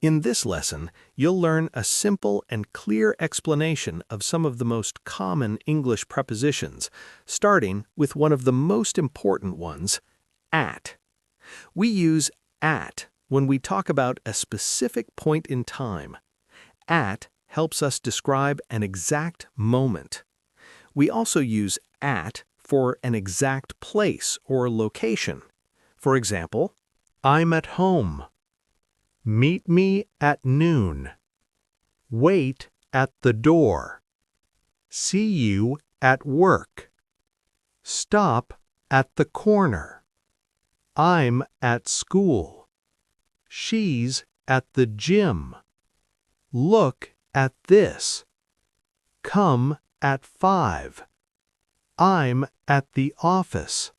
In this lesson, you'll learn a simple and clear explanation of some of the most common English prepositions, starting with one of the most important ones, at. We use at when we talk about a specific point in time. At helps us describe an exact moment. We also use at for an exact place or location. For example, I'm at home. Meet me at noon. Wait at the door. See you at work. Stop at the corner. I'm at school. She's at the gym. Look at this. Come at 5. I'm at the office.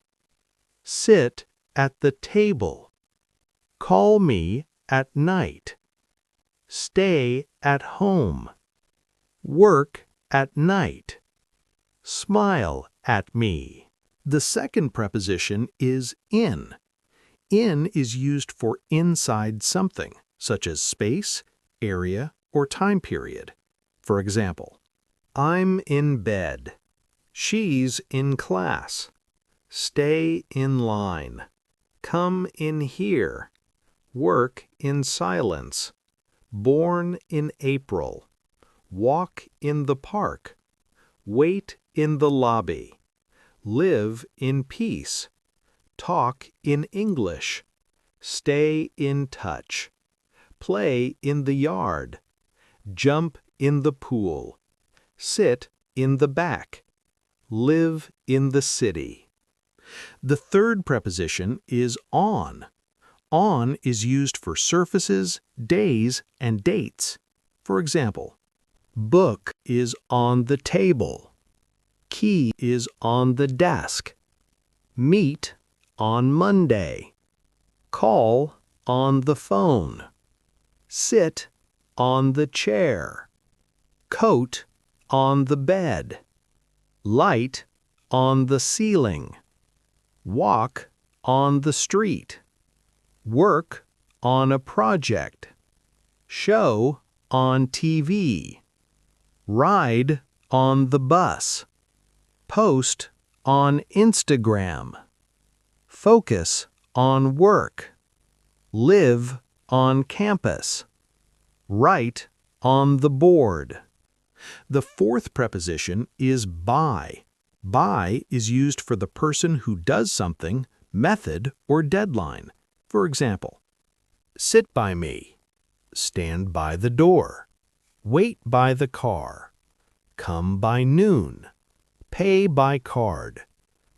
Sit at the table. Call me at night. Stay at home. Work at night. Smile at me. The second preposition is in. In is used for inside something, such as space, area, or time period. For example, I'm in bed. She's in class. Stay in line. Come in here. Work in silence. Born in April. Walk in the park. Wait in the lobby. Live in peace. Talk in English. Stay in touch. Play in the yard. Jump in the pool. Sit in the back. Live in the city. The third preposition is on. On is used for surfaces, days, and dates. For example, book is on the table. Key is on the desk. Meet on Monday. Call on the phone. Sit on the chair. Coat on the bed. Light on the ceiling. Walk on the street. Work on a project. Show on TV. Ride on the bus. Post on Instagram. Focus on work. Live on campus. Write on the board. The fourth preposition is by. By is used for the person who does something, method, or deadline. For example, sit by me. Stand by the door. Wait by the car. Come by noon. Pay by card.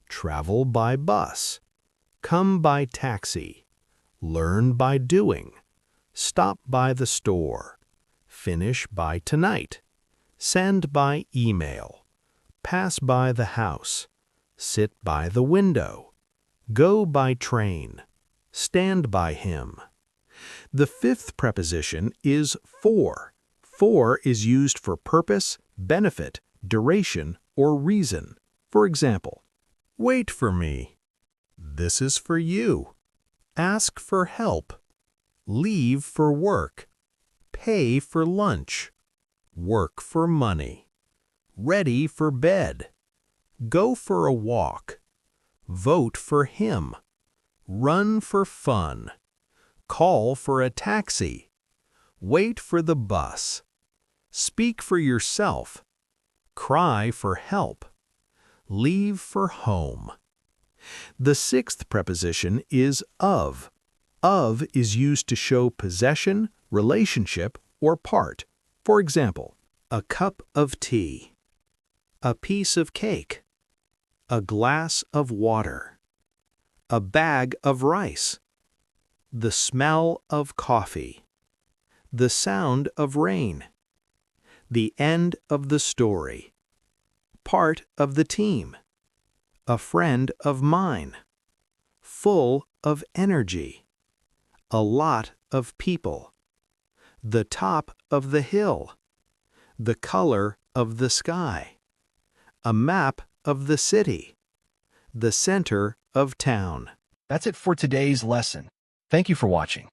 Travel by bus. Come by taxi. Learn by doing. Stop by the store. Finish by tonight. Send by email. Pass by the house. Sit by the window. Go by train. Stand by him. The fifth preposition is for. For is used for purpose, benefit, duration, or reason. For example, wait for me. This is for you. Ask for help. Leave for work. Pay for lunch. Work for money. Ready for bed. Go for a walk. Vote for him. Run for fun. Call for a taxi. Wait for the bus. Speak for yourself. Cry for help. Leave for home. The sixth preposition is of. Of is used to show possession, relationship, or part. For example, a cup of tea. A piece of cake. A glass of water. A bag of rice. The smell of coffee. The sound of rain. The end of the story. Part of the team. A friend of mine. Full of energy. A lot of people. The top of the hill. The color of the sky. A map of the city. The center of town. That's it for today's lesson. Thank you for watching.